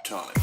time.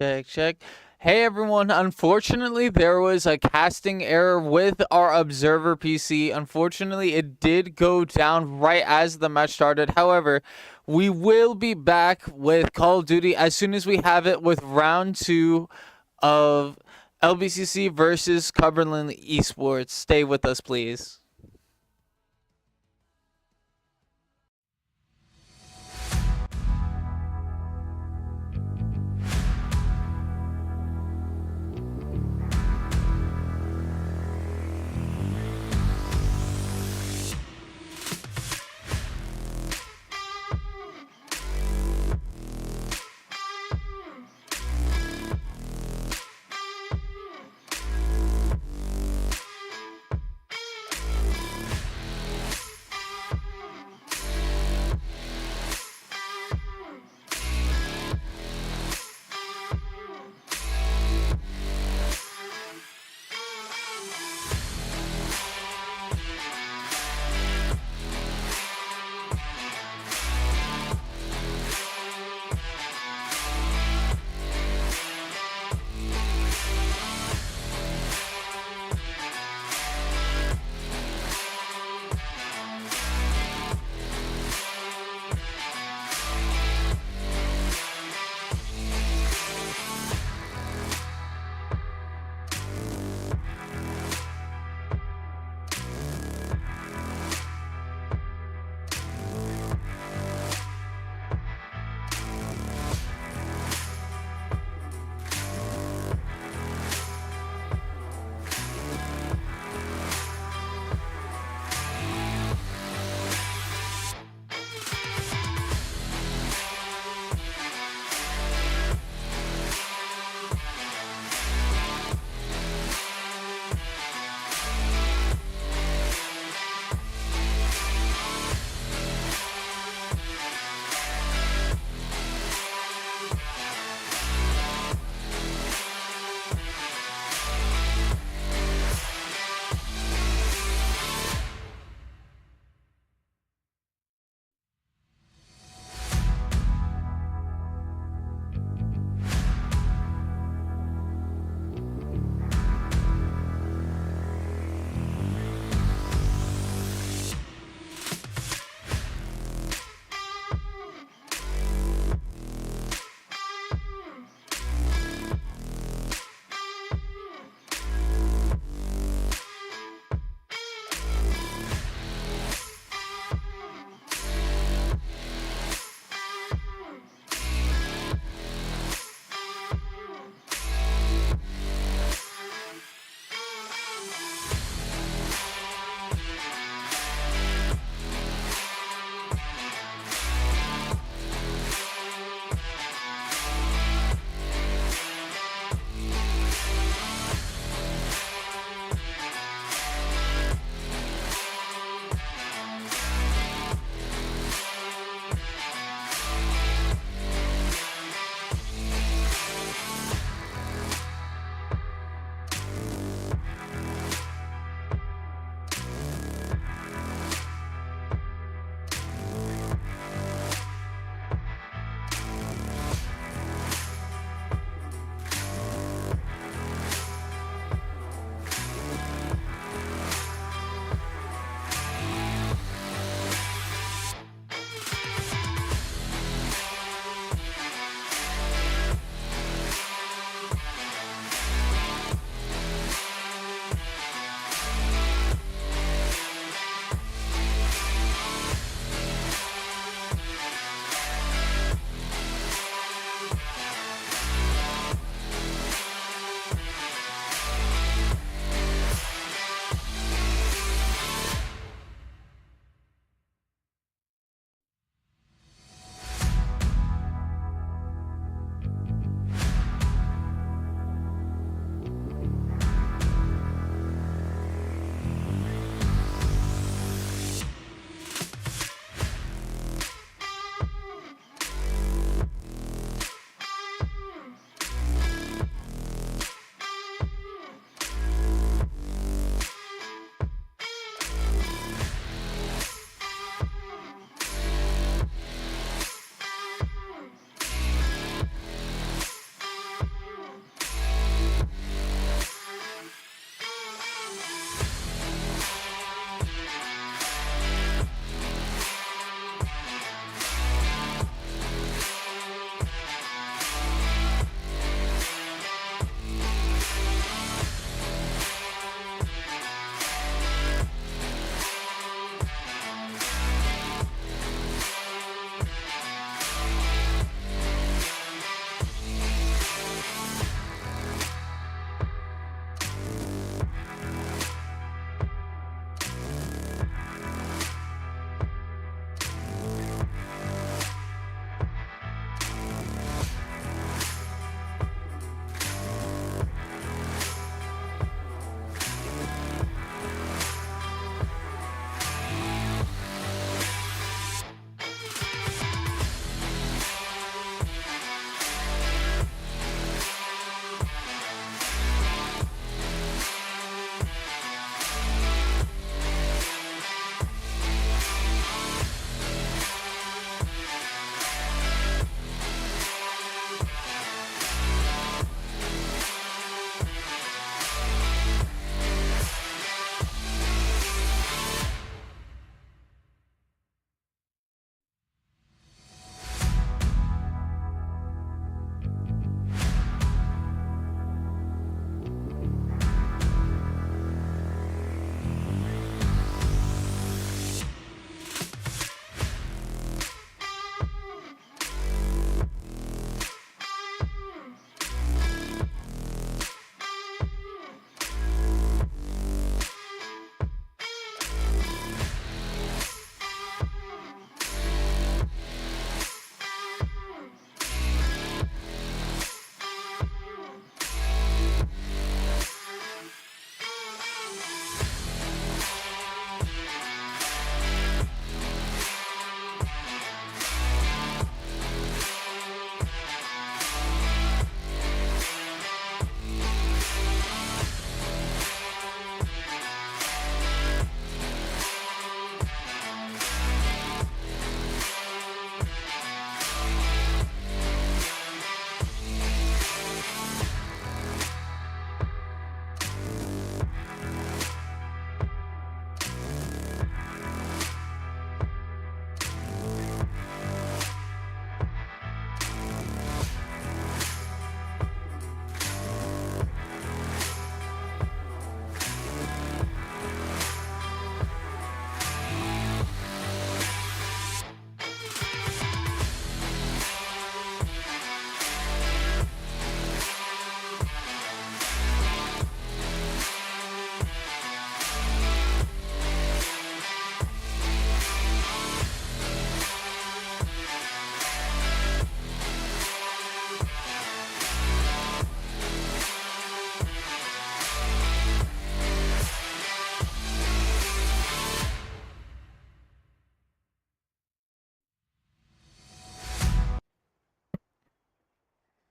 Check, check. Hey everyone, unfortunately there was a casting error with our observer PC. Unfortunately, it did go down right as the match started. However, we will be back with Call of Duty as soon as we have it with round 2 of LBCC versus Cumberland Esports. Stay with us, please.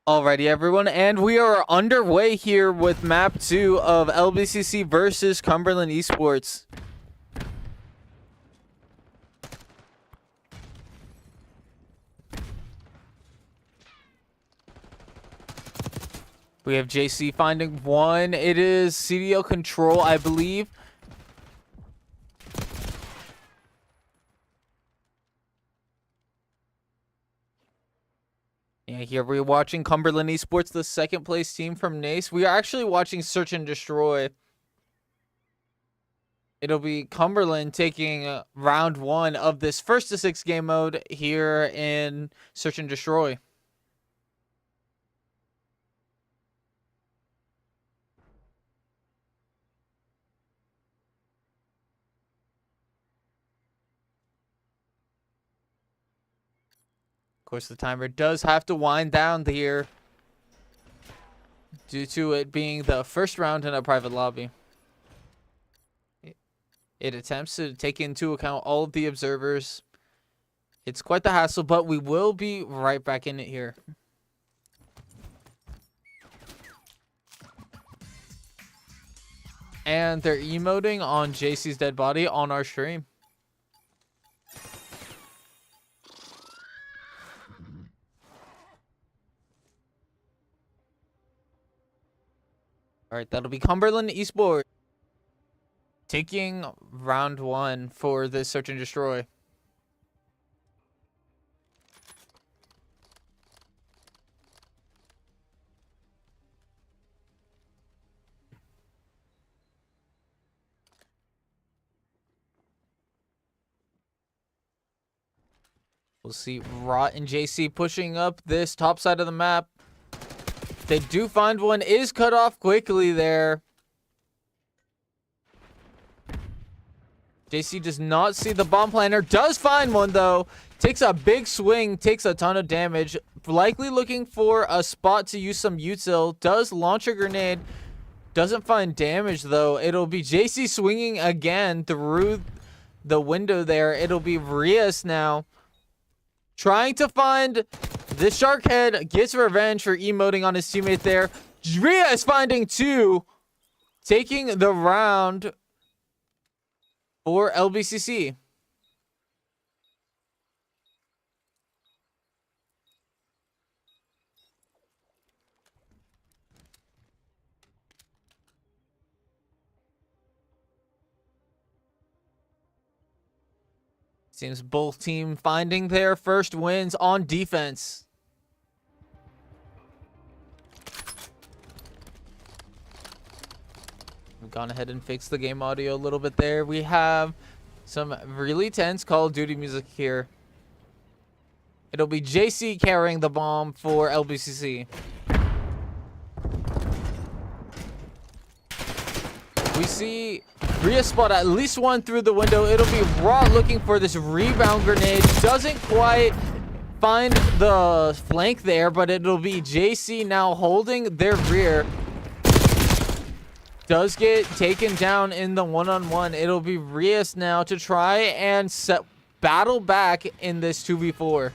Alrighty, everyone, and we are underway here with map 2 of LBCC versus Cumberland Esports. We have JC finding one. It is CDL control, I believe. Yeah, here we're watching Cumberland Esports, the second place team from NACE. We are actually watching Search and Destroy. It'll be Cumberland taking round 1 of this 1st to 6 game mode here in Search and Destroy. Of course, the timer does have to wind down here due to it being the first round in a private lobby. It attempts to take into account all of the observers. It's quite the hassle, but we will be right back in it here. And they're emoting on JC's dead body on our stream. All right, that'll be Cumberland Esports taking round 1 for this Search and Destroy. We'll see Rot and JC pushing up this top side of the map. They do find one, is cut off quickly there. JC does not see the bomb planter, does find one though. Takes a big swing, takes a ton of damage. Likely looking for a spot to use some util. Does launch a grenade. Doesn't find damage though. It'll be JC swinging again through the window there. It'll be Rias now. Trying to find the shark head, gets revenge for emoting on his teammate there. Rias finding 2. Taking the round for LBCC. Seems both teams finding their first wins on defense. We've gone ahead and fixed the game audio a little bit there. We have some really tense Call of Duty music here. It'll be JC carrying the bomb for LBCC. We see Rhea spot at least one through the window. It'll be Raw looking for this rebound grenade. Doesn't quite find the flank there, but it'll be JC now holding their rear. Does get taken down in the one-on-one. It'll be Rias now to try and battle back in this 2v4.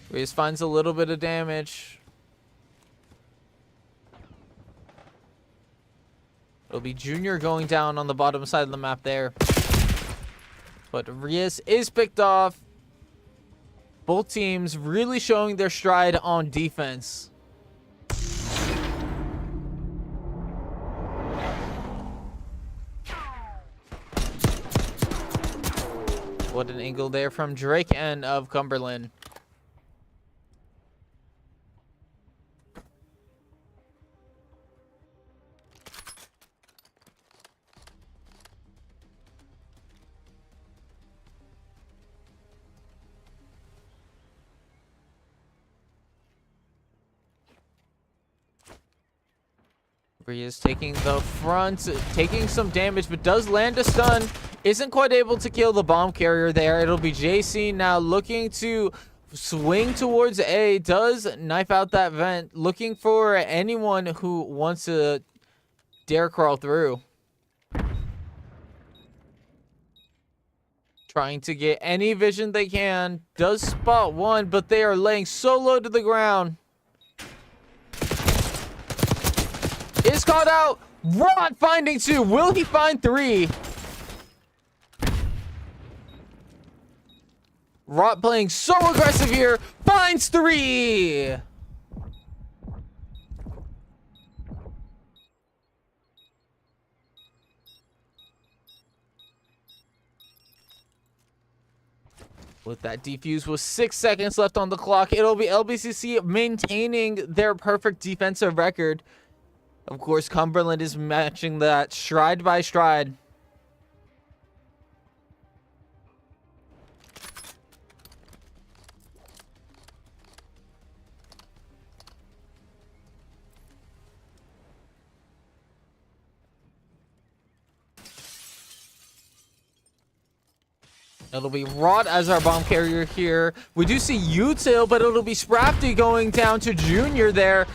Rias finds a little bit of damage. It'll be Junior going down on the bottom side of the map there. But Rias is picked off. Both teams really showing their stride on defense. What an angle there from Drake and of Cumberland. Is taking the front, taking some damage, but does land a stun. Isn't quite able to kill the bomb carrier there. It'll be JC now looking to swing towards A. Does knife out that vent, looking for anyone who wants to dare crawl through. Trying to get any vision they can. Does spot one, but they are laying so low to the ground. Is caught out. Rod finding two. Will he find three? Rod playing so aggressive here. Finds three. With that defuse with 6 seconds left on the clock, it'll be LBCC maintaining their perfect defensive record. Of course, Cumberland is matching that stride by stride. It'll be Rod as our bomb carrier here. We do see Util, but it'll be Sprafty going down to Junior there.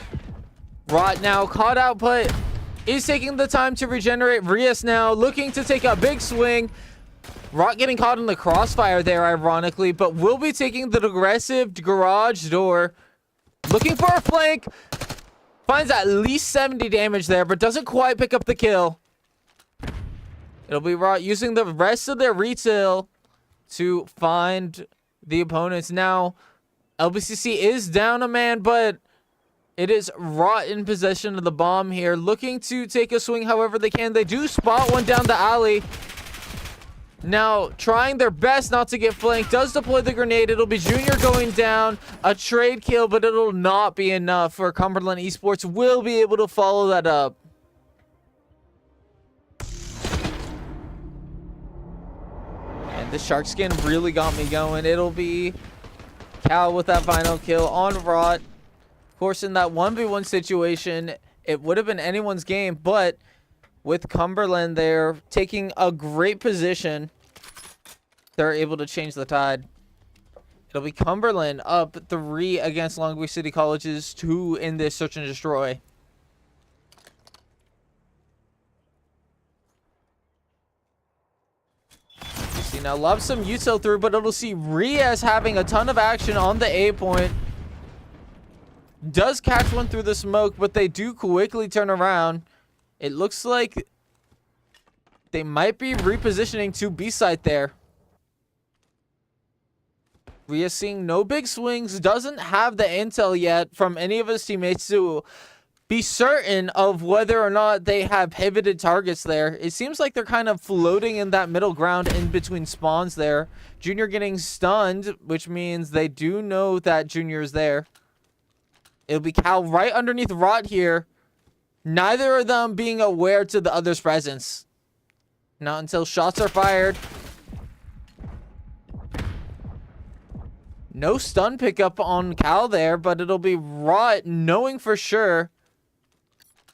Rod now caught out, but is taking the time to regenerate. Rias now looking to take a big swing. Rod getting caught in the crossfire there, ironically, but will be taking the aggressive garage door. Looking for a flank. Finds at least 70 damage there, but doesn't quite pick up the kill. It'll be Rod using the rest of their retail to find the opponents. Now, LBCC is down a man, but it is Rot in possession of the bomb here, looking to take a swing however they can. They do spot one down the alley. Now, trying their best not to get flanked. Does deploy the grenade. It'll be Junior going down. A trade kill, but it'll not be enough for Cumberland Esports. Will be able to follow that up. The shark skin really got me going. It'll be Cal with that final kill on Rot. Of course, in that 1v1 situation, it would have been anyone's game, but with Cumberland there taking a great position, they're able to change the tide. It'll be Cumberland up 3 against Long Beach City College's 2 in this search and destroy. Now loves some util through, but it'll see Riaz having a ton of action on the A point. Does catch one through the smoke, but they do quickly turn around. It looks like they might be repositioning to B site there. Riaz seeing no big swings, doesn't have the intel yet from any of his teammates to be certain of whether or not they have pivoted targets there. It seems like they're kind of floating in that middle ground in between spawns there. Junior getting stunned, which means they do know that Junior is there. It'll be Cal right underneath Rot here. Neither of them being aware to the other's presence. Not until shots are fired. No stun pickup on Cal there, but it'll be Rot knowing for sure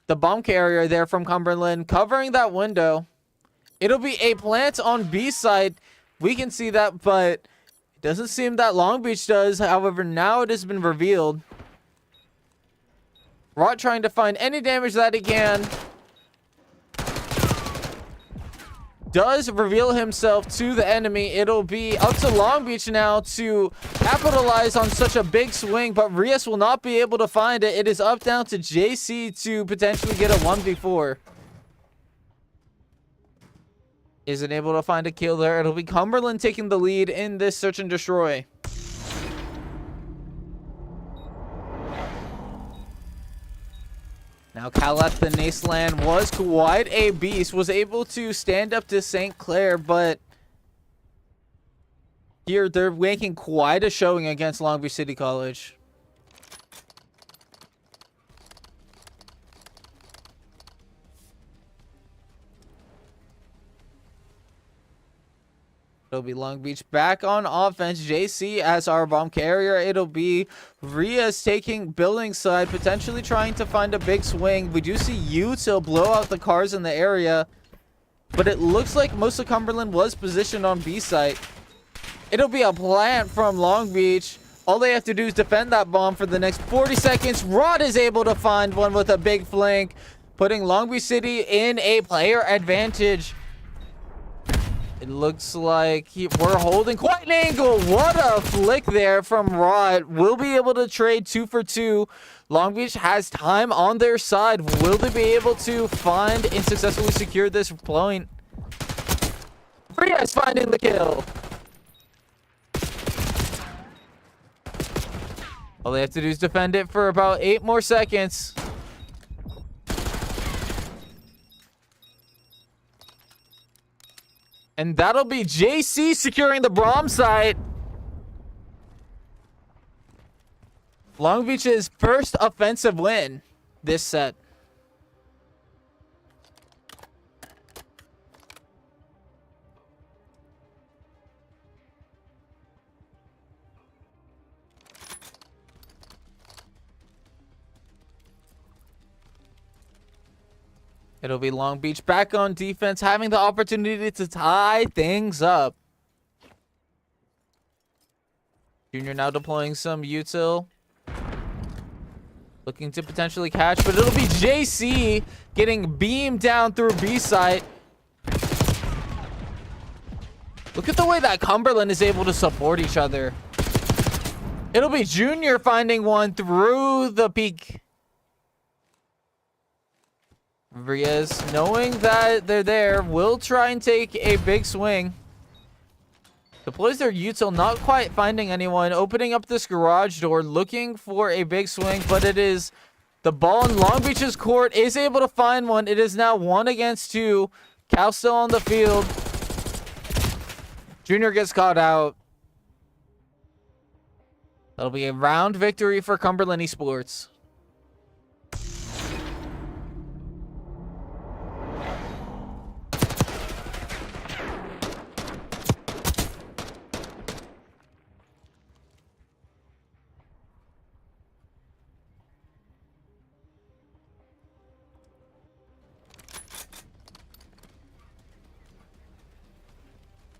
the bomb carrier there from Cumberland covering that window. It'll be a plant on B side. We can see that, but it doesn't seem that Long Beach does. However, now it has been revealed. Rot trying to find any damage that he can. Does reveal himself to the enemy. It'll be up to Long Beach now to capitalize on such a big swing, but Rias will not be able to find it. It is up down to JC to potentially get a 1v4. Isn't able to find a kill there. It'll be Cumberland taking the lead in this search and destroy. Now, Cal at the NACE land was quite a beast. Was able to stand up to St. Clair, but here they're making quite a showing against Long Beach City College. It'll be Long Beach back on offense. JC as our bomb carrier. It'll be Riaz taking building side, potentially trying to find a big swing. We do see Util blow out the cars in the area, but it looks like most of Cumberland was positioned on B site. It'll be a plant from Long Beach. All they have to do is defend that bomb for the next 40 seconds. Rod is able to find one with a big flank, putting Long Beach City in a player advantage. It looks like we're holding quite an angle. What a flick there from Rod. We'll be able to trade 2 for 2. Long Beach has time on their side. Will they be able to find and successfully secure this point? Frias finding the kill. All they have to do is defend it for about 8 more seconds. And that'll be JC securing the Brom site. Long Beach's first offensive win this set. It'll be Long Beach back on defense, having the opportunity to tie things up. Junior now deploying some util. Looking to potentially catch, but it'll be JC getting beamed down through B site. Look at the way that Cumberland is able to support each other. It'll be Junior finding one through the peak. Riaz, knowing that they're there, will try and take a big swing. Deploys their util, not quite finding anyone. Opening up this garage door, looking for a big swing, but it is the ball in Long Beach's court. Is able to find one. It is now 1 against 2. Cal still on the field. Junior gets caught out. That'll be a round victory for Cumberland Esports.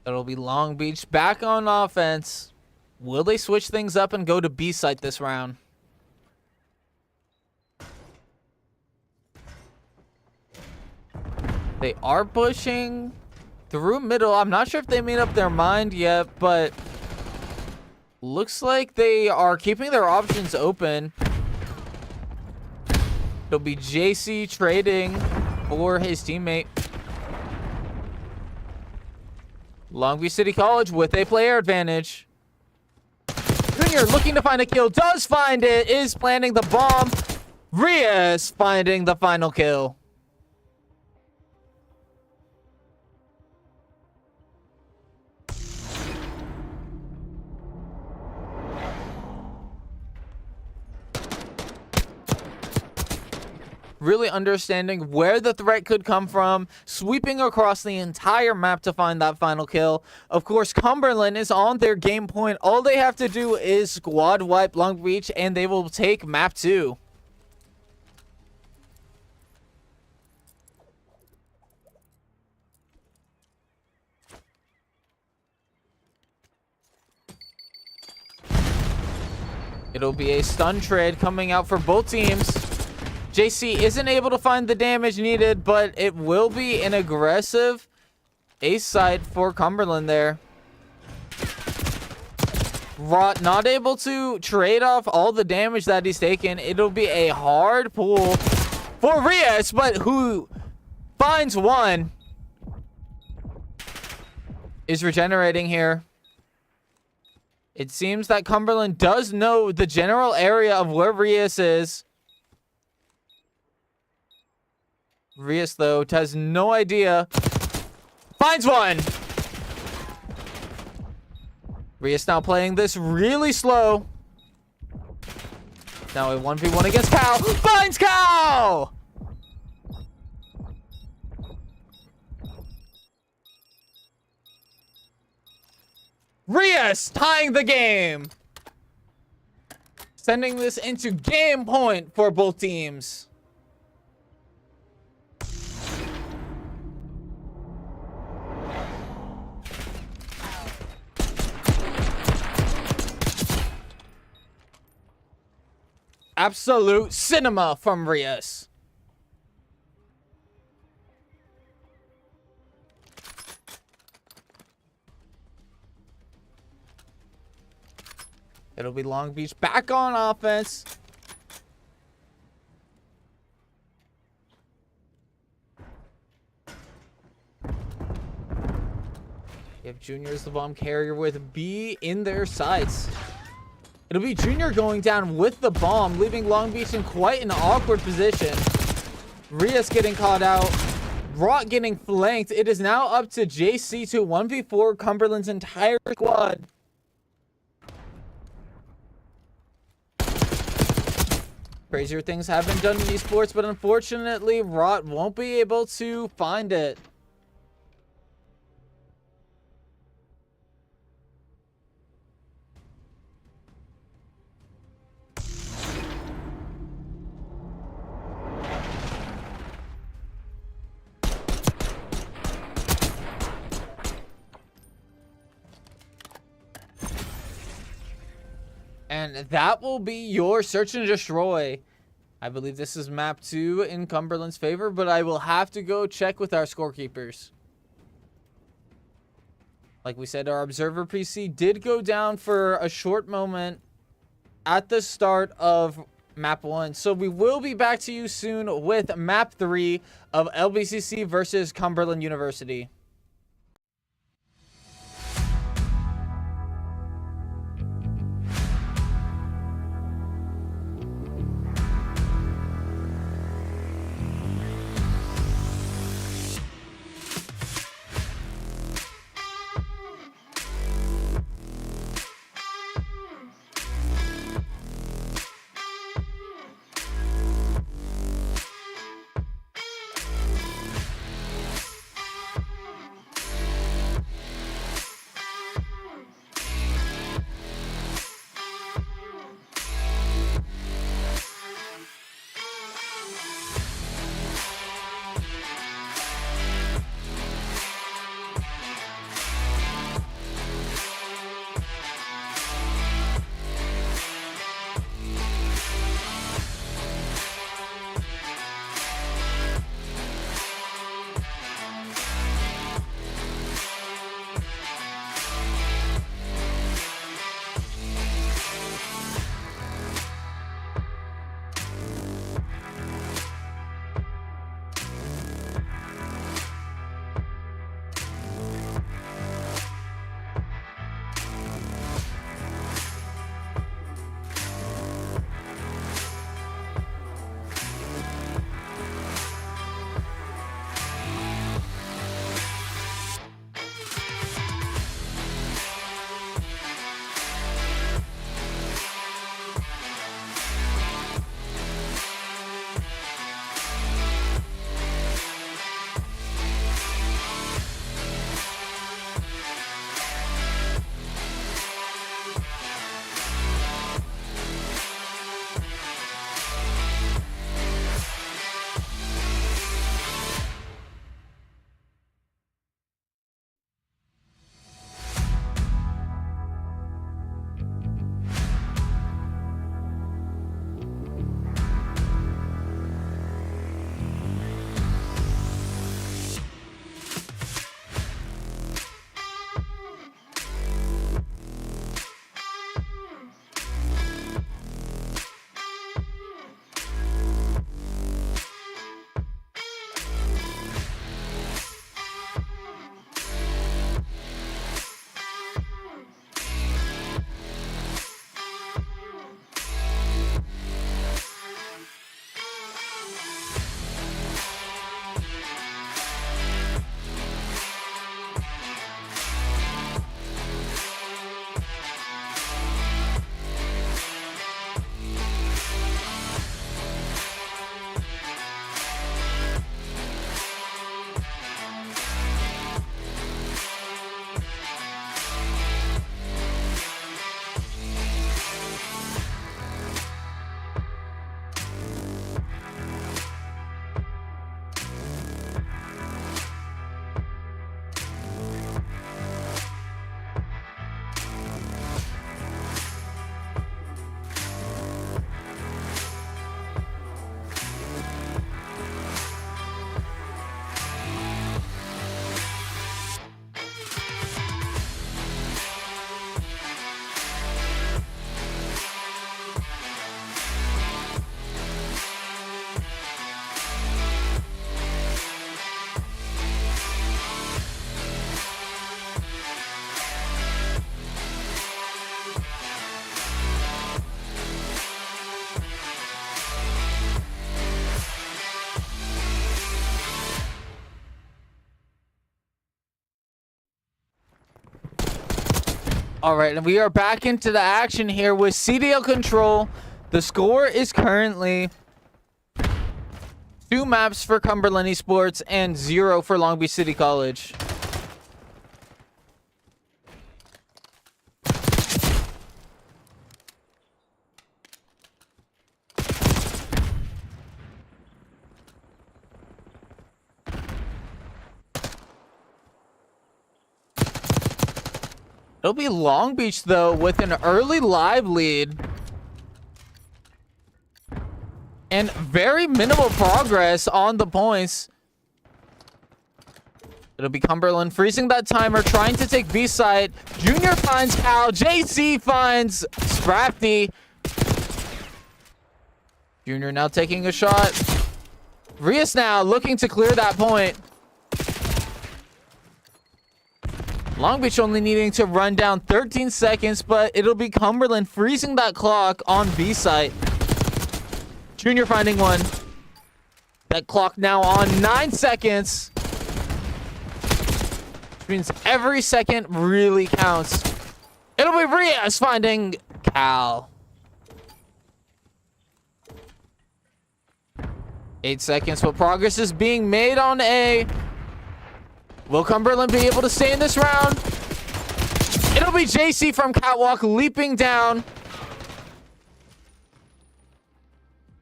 It'll be Long Beach back on offense. Will they switch things up and go to B site this round? They are pushing through middle. I'm not sure if they made up their mind yet, but looks like they are keeping their options open. It'll be JC trading for his teammate. Long Beach City College with a player advantage. Junior looking to find a kill. Does find it. Is planting the bomb. Riaz finding the final kill. Really understanding where the threat could come from, sweeping across the entire map to find that final kill. Of course, Cumberland is on their game point. All they have to do is squad wipe Long Beach, and they will take map 2. It'll be a stun trade coming out for both teams. JC isn't able to find the damage needed, but it will be an aggressive ace site for Cumberland there. Rot not able to trade off all the damage that he's taken. It'll be a hard pull for Riaz, but who finds one is regenerating here. It seems that Cumberland does know the general area of where Riaz is. Riaz, though, has no idea. Finds one! Riaz now playing this really slow. Now a 1v1 against Cal. Finds Cal! Riaz tying the game. Sending this into game point for both teams. Absolute cinema from Riaz. It'll be Long Beach back on offense. You have Junior as the bomb carrier with B in their sights. It'll be Junior going down with the bomb, leaving Long Beach in quite an awkward position. Rias getting caught out. Rot getting flanked. It is now up to JC to 1v4 Cumberland's entire squad. Crazier things have been done in esports, but unfortunately, Rot won't be able to find it. And that will be your search and destroy. I believe this is map 2 in Cumberland's favor, but I will have to go check with our scorekeepers. Like we said, our observer PC did go down for a short moment at the start of map 1. So we will be back to you soon with map 3 of LBCC versus Cumberland University. All right, and we are back into the action here with CDL control. The score is currently 2 maps for Cumberland Esports and 0 for Long Beach City College. It'll be Long Beach, though, with an early live lead. And very minimal progress on the points. It'll be Cumberland freezing that timer, trying to take B side. Junior finds Cal. JC finds Sprafty. Junior now taking a shot. Rias now looking to clear that point. Long Beach only needing to run down 13 seconds, but it'll be Cumberland freezing that clock on B site. Junior finding one. That clock now on 9 seconds. Which means every second really counts. It'll be Rias finding Cal. 8 seconds, but progress is being made on A. Will Cumberland be able to stay in this round? It'll be JC from Catwalk leaping down.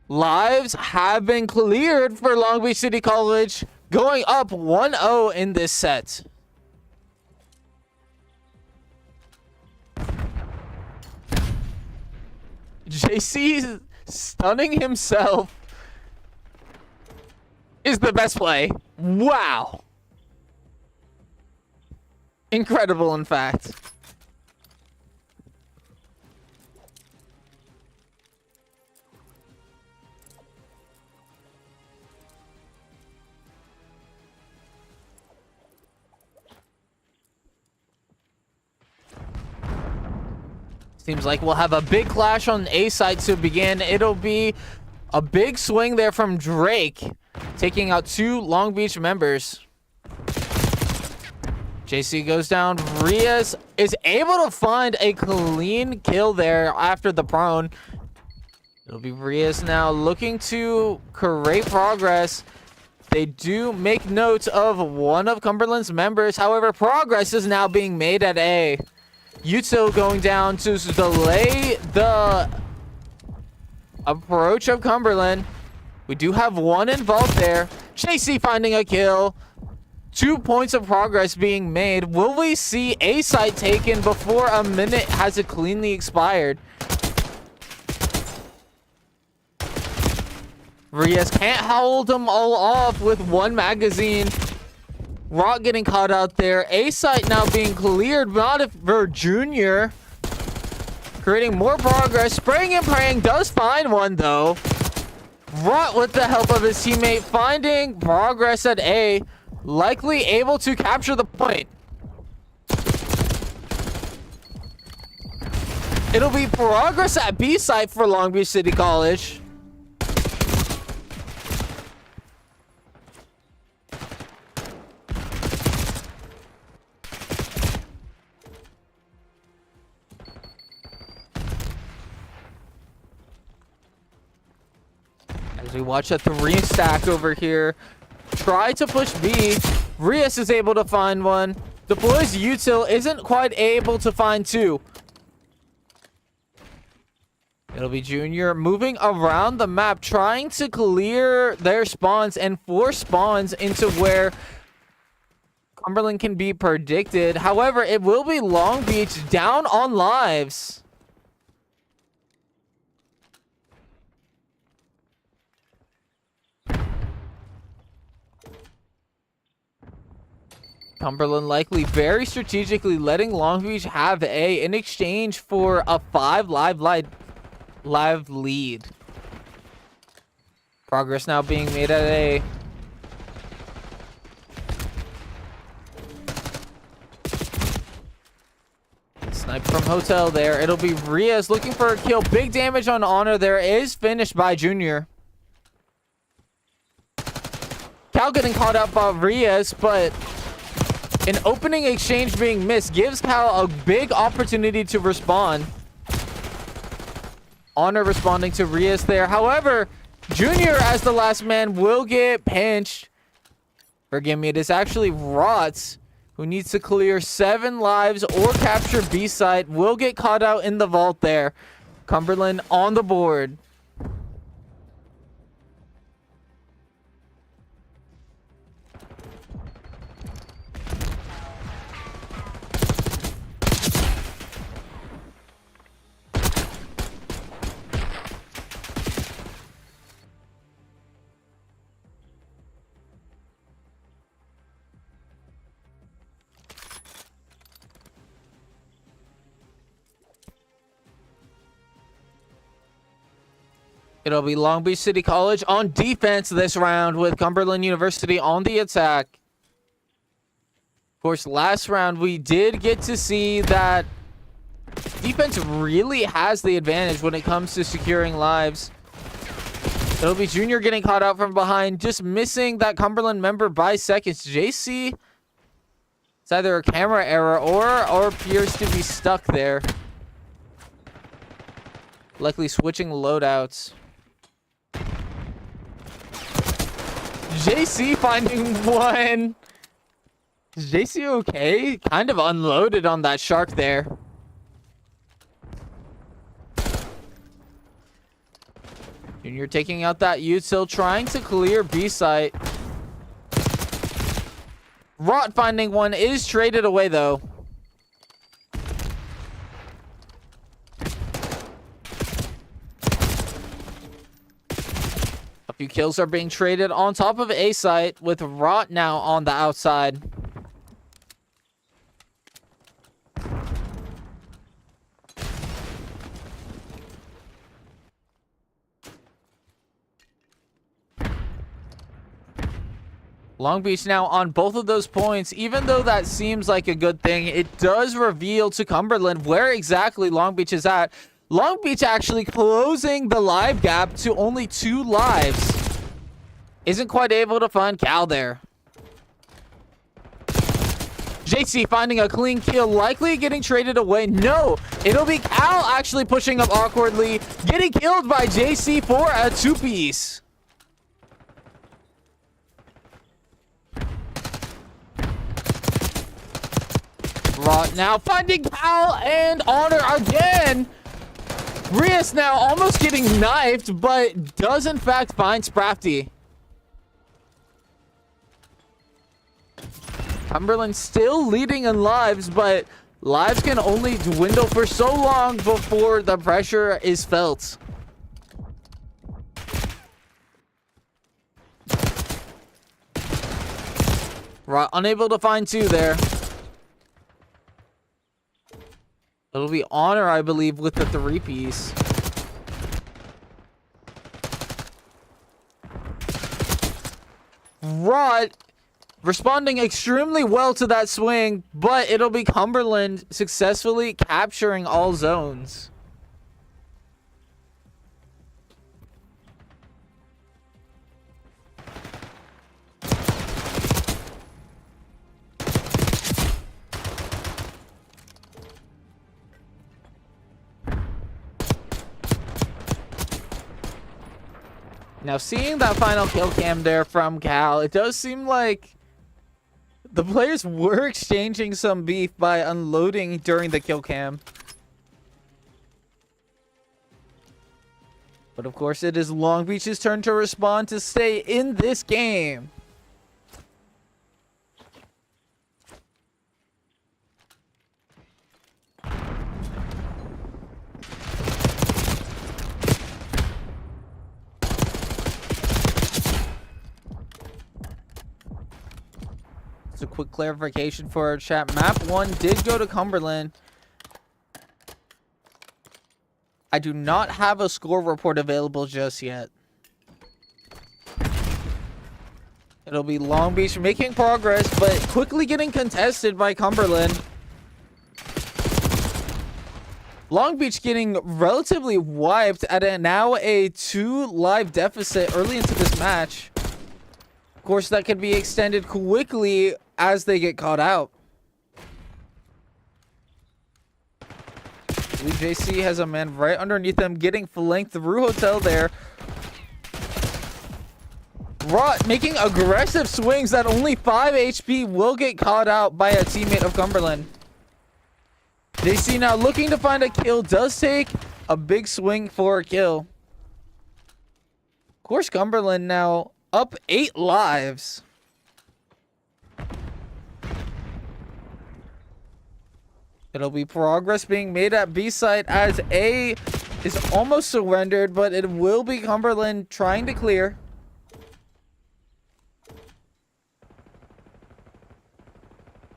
Lives have been cleared for Long Beach City College, going up 1-0 in this set. JC stunning himself is the best play. Wow. Incredible, in fact. Seems like we'll have a big clash on A side to begin. It'll be a big swing there from Drake, taking out 2 Long Beach members. JC goes down. Rias is able to find a clean kill there after the prone. It'll be Rias now looking to create progress. They do make note of one of Cumberland's members. However, progress is now being made at A. Util going down to delay the approach of Cumberland. We do have one involved there. JC finding a kill. 2 points of progress being made. Will we see A site taken before a minute has it cleanly expired? Rias can't hold them all off with 1 magazine. Rock getting caught out there. A site now being cleared, not for Junior. Creating more progress. Spraying and praying does find one, though. Rot with the help of his teammate finding progress at A. Likely able to capture the point. It'll be progress at B site for Long Beach City College. As we watch a 3 stack over here. Try to push B. Rias is able to find one. Deploys Util, isn't quite able to find 2. It'll be Junior moving around the map, trying to clear their spawns and force spawns into where Cumberland can be predicted. However, it will be Long Beach down on lives. Cumberland likely very strategically letting Long Beach have A in exchange for a 5 live lead. Progress now being made at A. Snipe from Hotel there. It'll be Rias looking for a kill. Big damage on Honor there is finished by Junior. Cal getting caught up by Rias, but An opening exchange being missed gives Cal a big opportunity to respond. Honor responding to Rias there. However, Junior as the last man will get pinched. Forgive me, it is actually Rots who needs to clear 7 lives or capture B site. Will get caught out in the vault there. Cumberland on the board. It'll be Long Beach City College on defense this round with Cumberland University on the attack. Of course, last round we did get to see that defense really has the advantage when it comes to securing lives. It'll be Junior getting caught out from behind, just missing that Cumberland member by seconds. JC, it's either a camera error or appears to be stuck there. Likely switching loadouts. JC finding one. Is JC okay? Kind of unloaded on that shark there. Junior taking out that util, trying to clear B site. Rot finding one, is traded away though. A few kills are being traded on top of A site with Rot now on the outside. Long Beach now on both of those points. Even though that seems like a good thing, it does reveal to Cumberland where exactly Long Beach is at. Long Beach actually closing the live gap to only 2 lives. Isn't quite able to find Cal there. JC finding a clean kill, likely getting traded away. No, it'll be Cal actually pushing up awkwardly, getting killed by JC for a 2-piece. Rot now finding Cal and Honor again. Rias now almost getting knifed, but does in fact find Sprafty. Cumberland still leading in lives, but lives can only dwindle for so long before the pressure is felt. Rot unable to find 2 there. It'll be Honor, I believe, with the 3-piece. Rot responding extremely well to that swing, but it'll be Cumberland successfully capturing all zones. Now, seeing that final kill cam there from Cal, it does seem like the players were exchanging some beef by unloading during the kill cam. But of course, it is Long Beach's turn to respond to stay in this game. A quick clarification for our chat. Map 1 did go to Cumberland. I do not have a score report available just yet. It'll be Long Beach making progress, but quickly getting contested by Cumberland. Long Beach getting relatively wiped at now a 2 live deficit early into this match. Of course, that could be extended quickly as they get caught out. I believe JC has a man right underneath them, getting flanked through Hotel there. Rot making aggressive swings that only 5 HP will get caught out by a teammate of Cumberland. JC now looking to find a kill, does take a big swing for a kill. Of course, Cumberland now up 8 lives. It'll be progress being made at B site as A is almost surrendered, but it will be Cumberland trying to clear.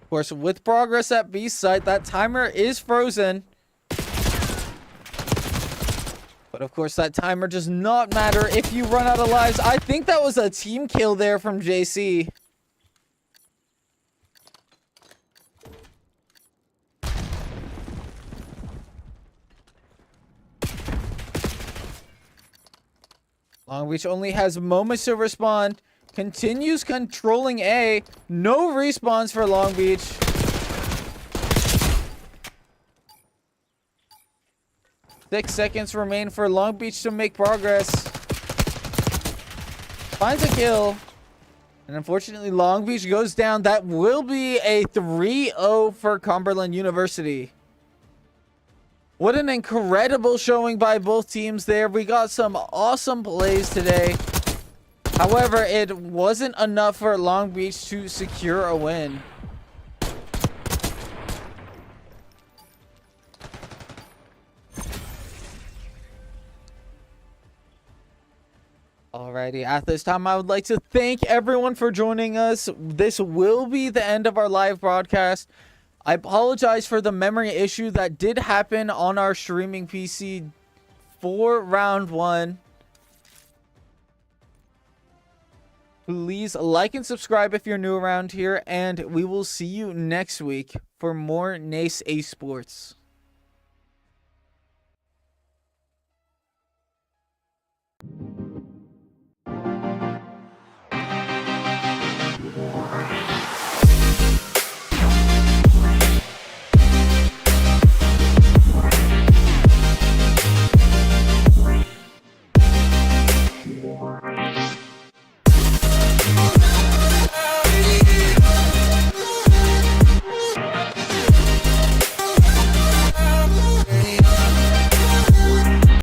Of course, with progress at B site, that timer is frozen. But of course, that timer does not matter if you run out of lives. I think that was a team kill there from JC. Long Beach only has moments to respond. Continues controlling A. No respawns for Long Beach. Six seconds remain for Long Beach to make progress. Finds a kill. And unfortunately, Long Beach goes down. That will be a 3-0 for Cumberland University. What an incredible showing by both teams there. We got some awesome plays today. However, it wasn't enough for Long Beach to secure a win. Alrighty, at this time, I would like to thank everyone for joining us. This will be the end of our live broadcast. I apologize for the memory issue that did happen on our streaming PC for round 1. Please like and subscribe if you're new around here, and we will see you next week for more NACE Esports.